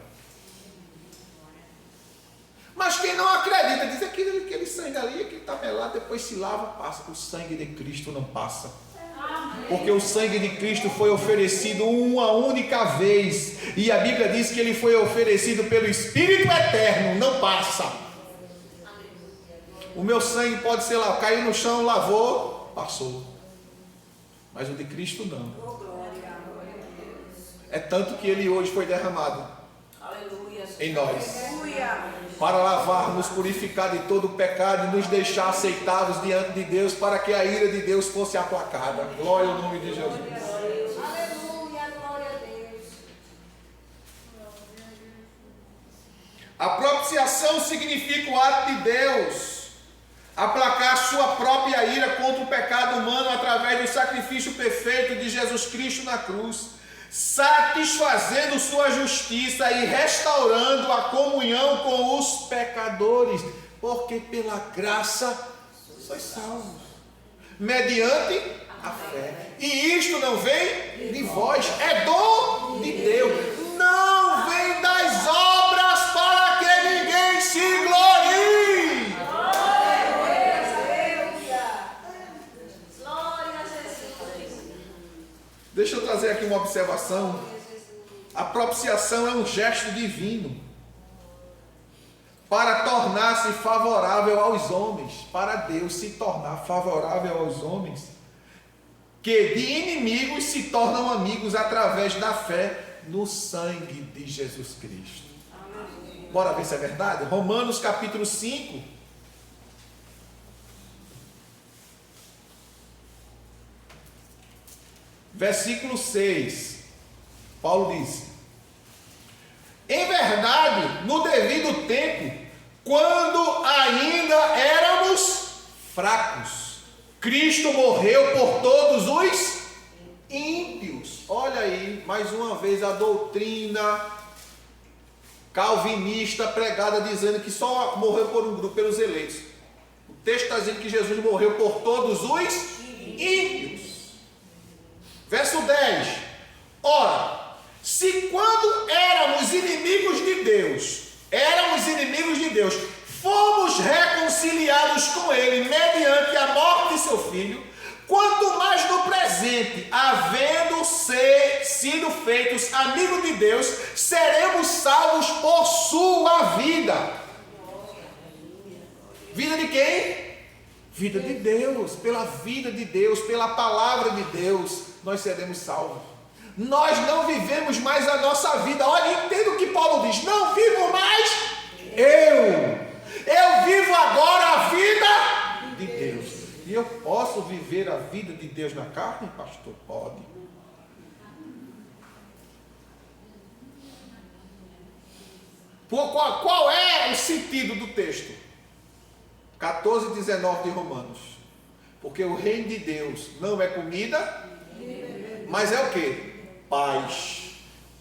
[SPEAKER 1] Mas quem não acredita, diz aquele sangue ali, que está melado, depois se lava, passa. O sangue de Cristo não passa. Porque o sangue de Cristo foi oferecido uma única vez. E a Bíblia diz que ele foi oferecido pelo Espírito Eterno, não passa. O meu sangue pode ser lá, caiu no chão, lavou, passou. Mas o de Cristo não. É tanto que ele hoje foi derramado em nós. para lavar, nos purificar de todo o pecado e nos deixar aceitáveis diante de Deus, para que a ira de Deus fosse aplacada. Glória ao nome de Jesus.
[SPEAKER 3] Aleluia, glória a Deus.
[SPEAKER 1] A propiciação significa o ato de Deus aplacar sua própria ira contra o pecado humano através do sacrifício perfeito de Jesus Cristo na cruz, satisfazendo sua justiça e restaurando a comunhão com os pecadores, porque pela graça sois salvos, mediante a fé. E isto não vem de vós, é dom de Deus, não vem das obras para que ninguém se glorie. Deixa eu trazer aqui uma observação. A propiciação é um gesto divino para tornar-se favorável aos homens, para Deus se tornar favorável aos homens, que de inimigos se tornam amigos através da fé no sangue de Jesus Cristo. Bora ver se é verdade? Romanos capítulo 5. Versículo 6, Paulo diz: em verdade, no devido tempo, quando ainda éramos fracos, Cristo morreu por todos os ímpios. Olha aí, mais uma vez a doutrina calvinista pregada dizendo que só morreu por um grupo, pelos eleitos. O texto está dizendo que Jesus morreu por todos os ímpios. Verso 10. Ora, se quando éramos inimigos de Deus, fomos reconciliados com Ele mediante a morte de seu Filho, quanto mais no presente, havendo sido feitos amigos de Deus, seremos salvos por sua vida. Vida de quem? Vida de Deus. Pela vida de Deus, pela palavra de Deus, nós seremos salvos. Nós não vivemos mais a nossa vida. Olha, entenda o que Paulo diz: não vivo mais eu vivo agora a vida de Deus. E eu posso viver a vida de Deus na carne, pastor? Pode. Qual é o sentido do texto? 14 e 19 de Romanos. Porque o reino de Deus não é comida, mas é o que? Paz,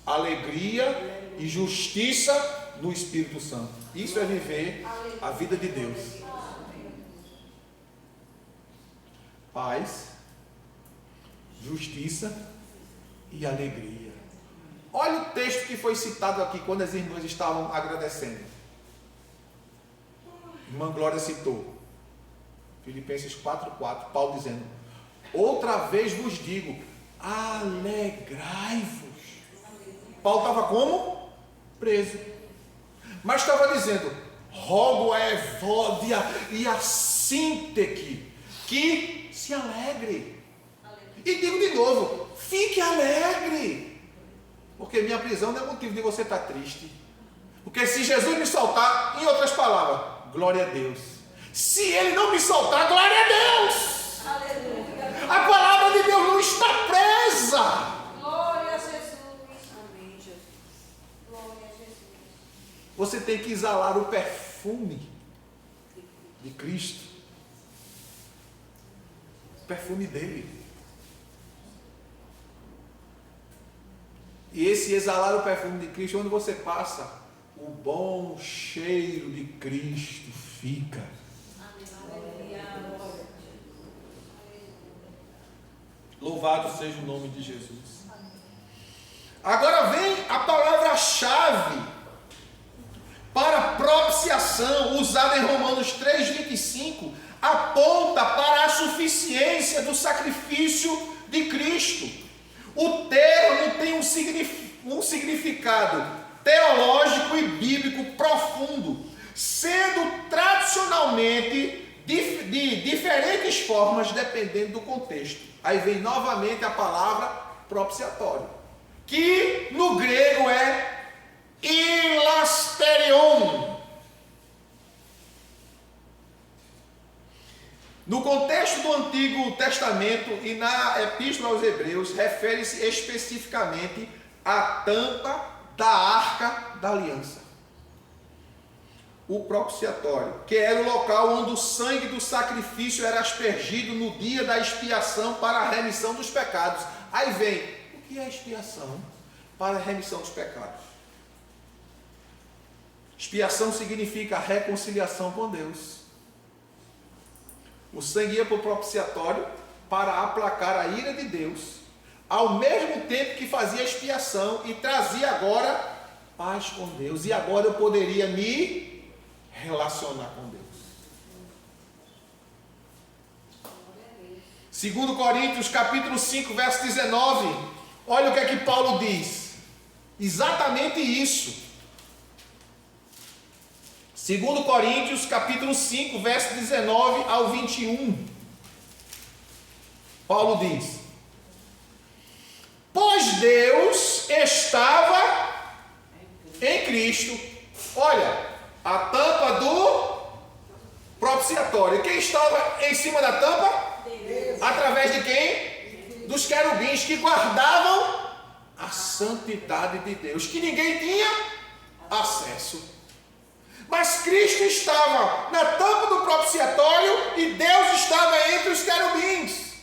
[SPEAKER 1] alegria e justiça no Espírito Santo. Isso é viver a vida de Deus. Paz, justiça e alegria. Olha o texto que foi citado aqui quando as irmãs estavam agradecendo. Irmã Glória citou Filipenses 4:4, Paulo dizendo: outra vez vos digo, alegrai-vos. Paulo estava como? Preso. Mas estava dizendo: rogo a Evódia e a Sínteque que se alegre. E digo de novo, fique alegre. Porque minha prisão não é motivo de você estar triste. Porque se Jesus me soltar, em outras palavras, glória a Deus. Se Ele não me soltar, glória a Deus.
[SPEAKER 3] Aleluia.
[SPEAKER 1] A palavra de Deus não está presa.
[SPEAKER 3] Glória a Jesus. Amém, Jesus. Glória a Jesus.
[SPEAKER 1] Você tem que exalar o perfume de Cristo. O perfume dele. E esse exalar o perfume de Cristo, onde você passa, o bom cheiro de Cristo fica. Louvado seja o nome de Jesus. Agora vem a palavra-chave para propiciação, usada em Romanos 3,25, aponta para a suficiência do sacrifício de Cristo. O termo tem um significado teológico e bíblico profundo, sendo tradicionalmente de diferentes formas, dependendo do contexto. Aí vem novamente a palavra propiciatório, que no grego é Hilasterion. No contexto do Antigo Testamento e na Epístola aos Hebreus, refere-se especificamente à tampa da Arca da Aliança, o propiciatório, que era o local onde o sangue do sacrifício era aspergido no dia da expiação para a remissão dos pecados. Aí vem, o que é expiação? Para a remissão dos pecados. Expiação significa reconciliação com Deus. O sangue ia para o propiciatório para aplacar a ira de Deus, ao mesmo tempo que fazia expiação e trazia agora paz com Deus. E agora eu poderia me relacionar com Deus. 2 Coríntios capítulo 5, verso 19. Olha o que é que Paulo diz. Exatamente isso. 2 Coríntios capítulo 5, verso 19 ao 21. Paulo diz: pois Deus estava em Cristo. Olha, a tampa do propiciatório. Quem estava em cima da tampa? Deus. Através de quem? Dos querubins que guardavam a santidade de Deus, que ninguém tinha acesso. Mas Cristo estava na tampa do propiciatório e Deus estava entre os querubins.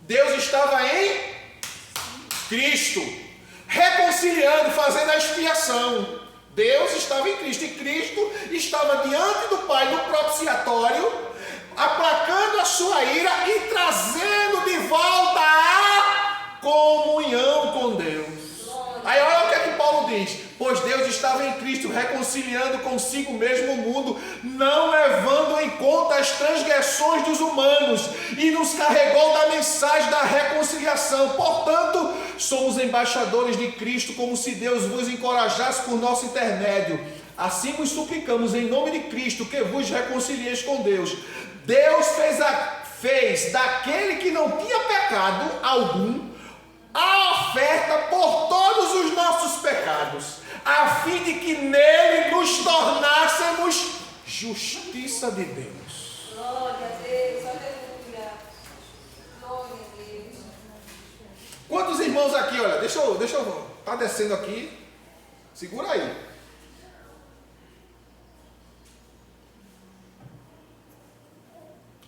[SPEAKER 1] Deus estava em Cristo, reconciliando, fazendo a expiação. Deus estava em Cristo e Cristo estava diante do Pai no propiciatório, aplacando a sua ira e trazendo de volta a comunhão com Deus. Aí olha o que é que Paulo diz: pois Deus estava em Cristo reconciliando consigo mesmo o mundo, não levando em conta as transgressões dos humanos, e nos carregou da mensagem da reconciliação. Portanto, somos embaixadores de Cristo, como se Deus vos encorajasse por nosso intermédio. Assim vos suplicamos em nome de Cristo que vos reconcilieis com Deus. Deus fez daquele que não tinha pecado algum a oferta por todos os nossos pecados, a fim de que nele nos tornássemos justiça de Deus.
[SPEAKER 3] Glória a Deus, aleluia. Glória a Deus.
[SPEAKER 1] Quantos irmãos aqui, olha, deixa eu, tá descendo aqui, segura aí.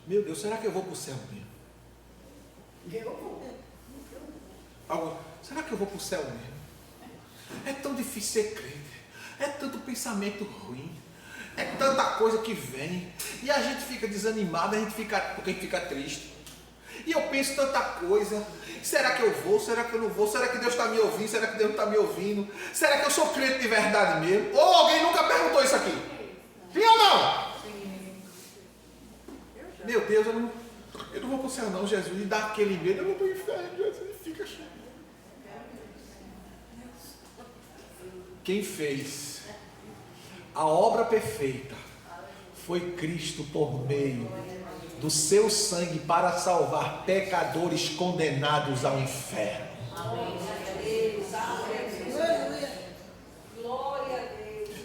[SPEAKER 1] Meu Deus, será que eu vou para o céu mesmo?
[SPEAKER 2] Eu vou.
[SPEAKER 1] Será que eu vou para o céu mesmo? É tão difícil ser crente, é tanto pensamento ruim, é tanta coisa que vem, e a gente fica desanimado, porque a gente fica triste. E eu penso tanta coisa: será que eu vou? Será que eu não vou? Será que Deus está me ouvindo? Será que Deus não está me ouvindo? Será que eu sou crente de verdade mesmo? Ou alguém nunca perguntou isso aqui? Sim ou não? Meu Deus, eu não vou para o céu não, Jesus. E dá aquele medo, eu vou para o inferno, Jesus. E fica cheio. Quem fez a obra perfeita foi Cristo por meio do seu sangue para salvar pecadores condenados ao inferno.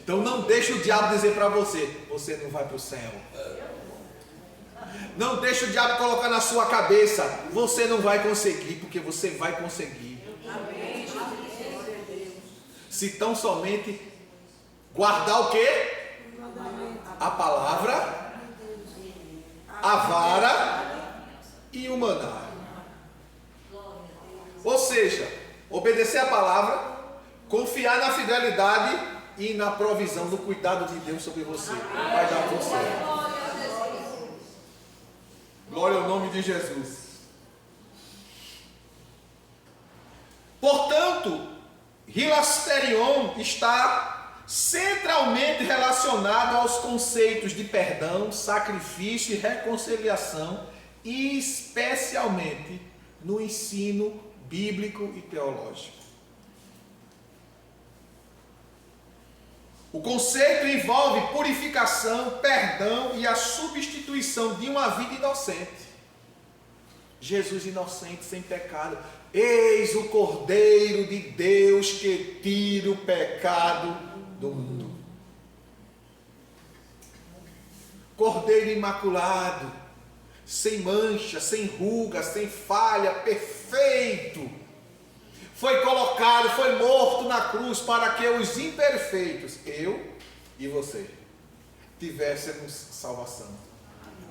[SPEAKER 1] Então não deixe o diabo dizer para você: você não vai para o céu. Não deixe o diabo colocar na sua cabeça: você não vai conseguir, porque você vai conseguir. Se tão somente guardar o quê? A palavra, a vara e o maná. Ou seja, obedecer a palavra, confiar na fidelidade e na provisão do cuidado de Deus sobre você. Vai dar tudo certo. Glória ao nome de Jesus. Portanto, Hilasterion está centralmente relacionado aos conceitos de perdão, sacrifício e reconciliação, e especialmente no ensino bíblico e teológico. O conceito envolve purificação, perdão e a substituição de uma vida inocente. Jesus inocente, sem pecado. Eis o Cordeiro de Deus que tira o pecado do mundo. Cordeiro imaculado, sem mancha, sem ruga, sem falha, perfeito. Foi colocado, foi morto na cruz para que os imperfeitos, eu e você, tivéssemos salvação.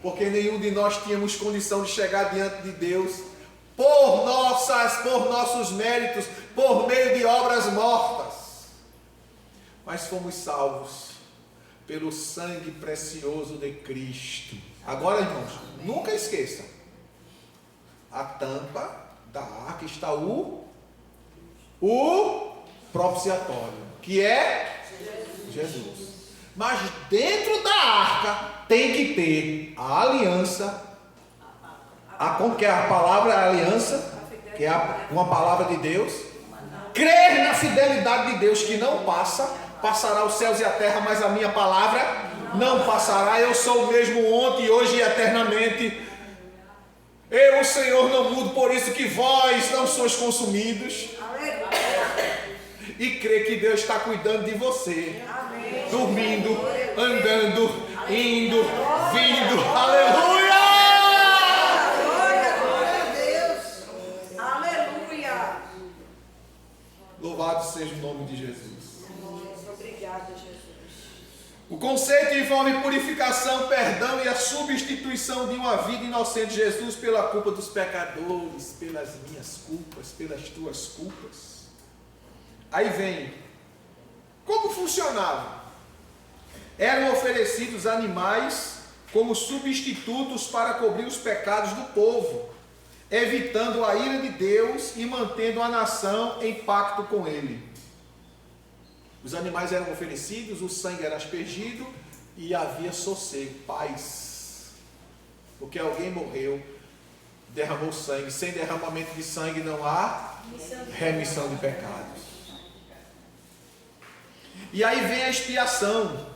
[SPEAKER 1] Porque nenhum de nós tínhamos condição de chegar diante de Deus por nossos méritos, por meio de obras mortas. Mas fomos salvos pelo sangue precioso de Cristo. Agora, irmãos, nunca esqueça, a tampa da arca está o propiciatório, que é Jesus. Mas dentro da arca tem que ter a aliança, que é a palavra aliança, que é uma palavra de Deus. Crer na fidelidade de Deus, que não passará os céus e a terra, mas a minha palavra não passará. Eu sou o mesmo ontem, hoje e eternamente. Eu, o Senhor, não mudo, por isso que vós não sois consumidos. E crer que Deus está cuidando de você. Amém. Dormindo, andando, indo, vindo. Aleluia!
[SPEAKER 3] Glória a Deus. Aleluia.
[SPEAKER 1] Louvado seja o nome de Jesus.
[SPEAKER 3] Obrigada, Jesus.
[SPEAKER 1] O conceito envolve purificação, perdão e a substituição de uma vida inocente de Jesus pela culpa dos pecadores, pelas minhas culpas, pelas tuas culpas. Aí vem, como funcionava? Eram oferecidos animais como substitutos para cobrir os pecados do povo, evitando a ira de Deus e mantendo a nação em pacto com ele. Os animais eram oferecidos, o sangue era aspergido e havia sossego, paz. Porque alguém morreu, derramou sangue. Sem derramamento de sangue não há remissão de pecados. E aí vem a expiação,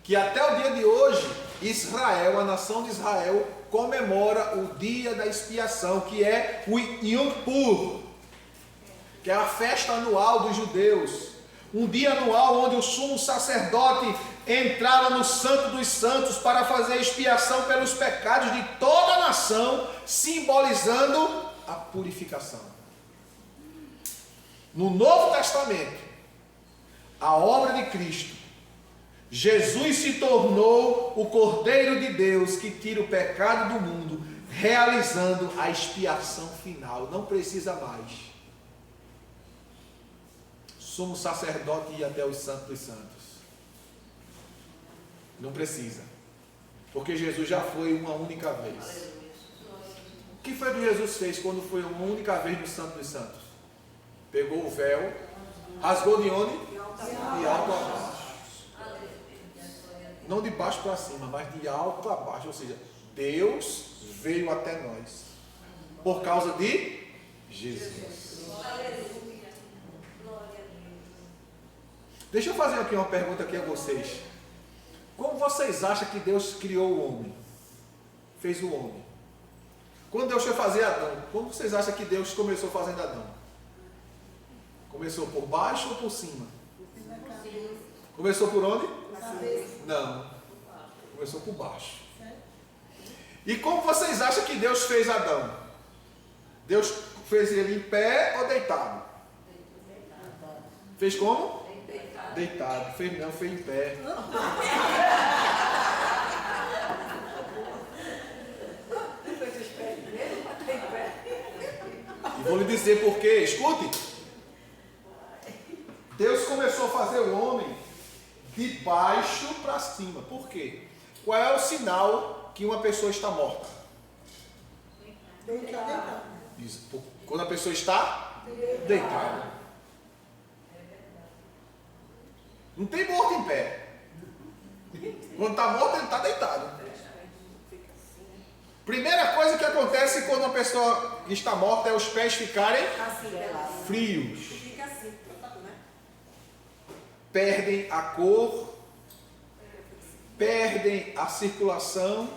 [SPEAKER 1] que até o dia de hoje, Israel, a nação de Israel, comemora o dia da expiação, que é o Yom Kippur, que é a festa anual dos judeus. Um dia anual onde o sumo sacerdote entrava no Santo dos Santos para fazer expiação pelos pecados de toda a nação, simbolizando a purificação. No Novo Testamento, a obra de Cristo, Jesus se tornou o Cordeiro de Deus que tira o pecado do mundo, realizando a expiação final. Não precisa mais sumo sacerdote ir até os santos dos santos. Não precisa, porque Jesus já foi uma única vez. O que foi que Jesus fez quando foi uma única vez no Santo dos Santos? Pegou o véu, rasgou de onde? De alto a baixo. Não de baixo para cima, mas de alto a baixo. Ou seja, Deus veio até nós por causa de Jesus. Deixa eu fazer aqui uma pergunta aqui a vocês. Como vocês acham que Deus criou o homem? Fez o homem. Quando Deus foi fazer Adão, como vocês acham que Deus começou fazendo Adão? Começou por baixo ou por cima? Começou por onde? Não. Começou por baixo. E como vocês acham que Deus fez Adão? Deus fez ele em pé ou deitado? Fez como? Deitado. Fez não, fez em pé. E vou lhe dizer por quê. Escute. Deus começou a fazer o homem de baixo para cima. Por quê? Qual é o sinal que uma pessoa está morta? Isso. Quando a pessoa está deitada. Não tem morto em pé. Quando está morto, ele está deitado. Primeira coisa que acontece quando uma pessoa está morta é os pés ficarem frios. Perdem a cor, perdem a circulação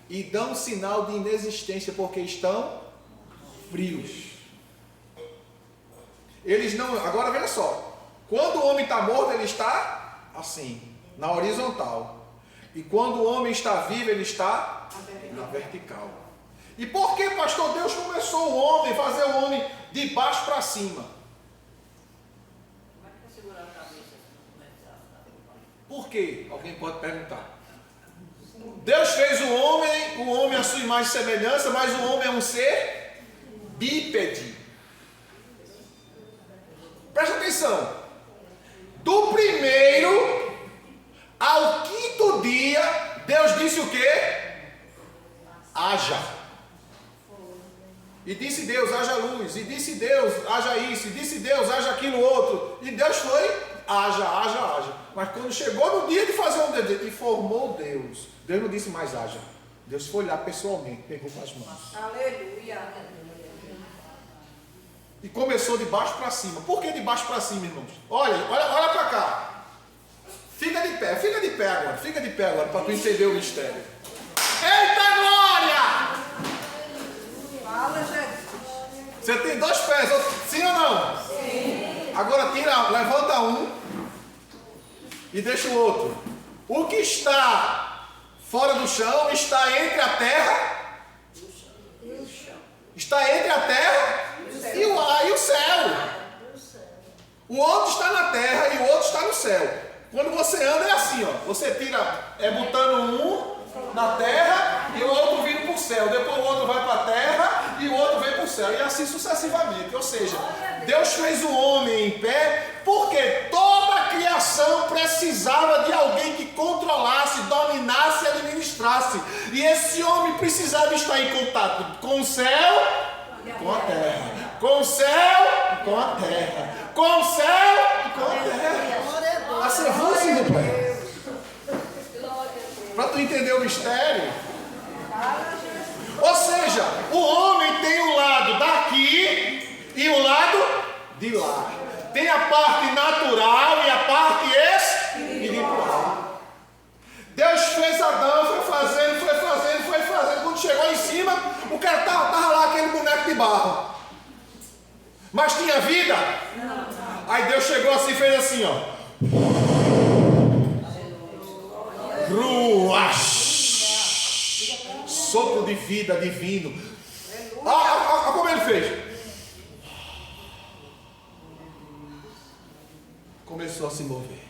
[SPEAKER 1] e dão sinal de inexistência porque estão frios. Eles não... Agora veja só. Quando o homem está morto, ele está assim, na horizontal. E quando o homem está vivo, ele está na vertical. E por que, pastor, Deus começou o homem, fazer o homem de baixo para cima? Por quê? Alguém pode perguntar. Deus fez o homem à sua imagem e semelhança, mas o homem é um ser bípede. Presta atenção. Do primeiro ao quinto dia, Deus disse o quê? Haja. E disse Deus, haja luz. E disse Deus, haja isso. E disse Deus, haja aquilo outro. E Deus foi, haja. Mas quando chegou no dia de fazer um dedo, e formou Deus. Deus não disse mais haja. Deus foi lá pessoalmente, pegou com as mãos.
[SPEAKER 3] Aleluia.
[SPEAKER 1] E começou de baixo para cima. Por que de baixo para cima, irmãos? Olha para cá. Fica de pé agora, para tu entender o mistério. Eita glória!
[SPEAKER 3] Fala, Jesus.
[SPEAKER 1] Você tem 2 pés, sim ou não? Sim. Agora levanta um e deixa o outro. O que está fora do chão está entre a terra. Está entre a terra e o céu. O outro está na terra e o outro está no céu. Quando você anda é assim, ó. Você tira, botando um na terra e o outro vindo para o céu. Depois o outro vai para a terra e o outro vem para o céu. E assim sucessivamente. Ou seja, Deus fez o homem em pé porque toda a criação precisava de alguém que controlasse, dominasse e administrasse. E esse homem precisava estar em contato com o céu, com a terra. Com o céu e com a terra. Com o céu e com a terra. A ser você, meu pai. Para tu entender o mistério. Ou seja, o homem tem o lado daqui e o lado de lá. Tem a parte natural e a parte espiritual. Deus fez Adão, foi fazendo. Quando chegou em cima, o cara estava lá, aquele boneco de barro. Mas tinha vida? Não. Aí Deus chegou assim e fez assim, ó. Ruach. Sopro de vida divino. Como ele fez? Começou a se mover.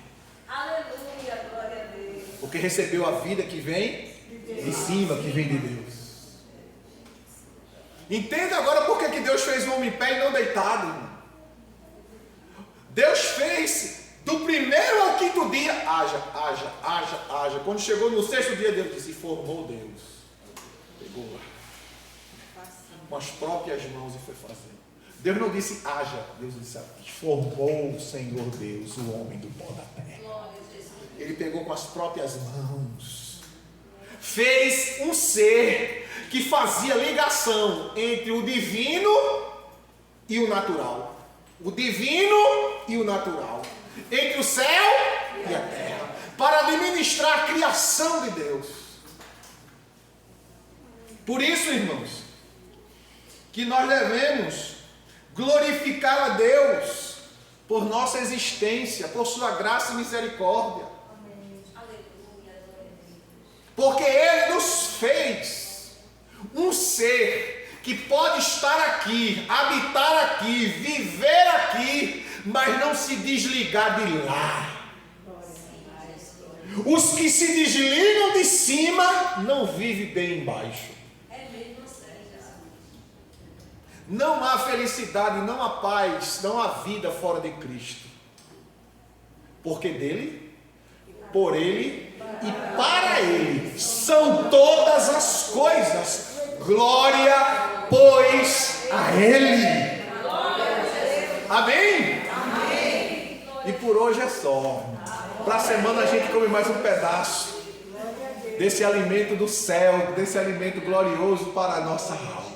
[SPEAKER 2] Aleluia, glória a Deus.
[SPEAKER 1] Porque recebeu a vida que vem de cima, que vem de Deus. Entenda agora por que Deus fez o homem em pé e não deitado, irmão. Deus fez do primeiro ao quinto dia, haja. Quando chegou no 6º dia, Deus disse, formou Deus. Pegou lá, com as próprias mãos e foi fazendo. Deus não disse haja, Deus disse, formou o Senhor Deus, o homem do pó da terra. Ele pegou com as próprias mãos, fez um ser que fazia ligação entre o divino e o natural. O divino e o natural. Entre o céu e a terra. Para administrar a criação de Deus. Por isso, irmãos, que nós devemos glorificar a Deus por nossa existência, por sua graça e misericórdia. Porque Ele nos fez um ser que pode estar aqui, habitar aqui, viver aqui, mas não se desligar de lá. Os que se desligam de cima não vivem bem embaixo. Não há felicidade, não há paz, não há vida fora de Cristo. Porque dele, por ele e para ele são todas as coisas. Glória, pois, a ele. Amém? Amém. E por hoje é só. Para a semana a gente come mais um pedaço desse alimento do céu, desse alimento glorioso para a nossa alma.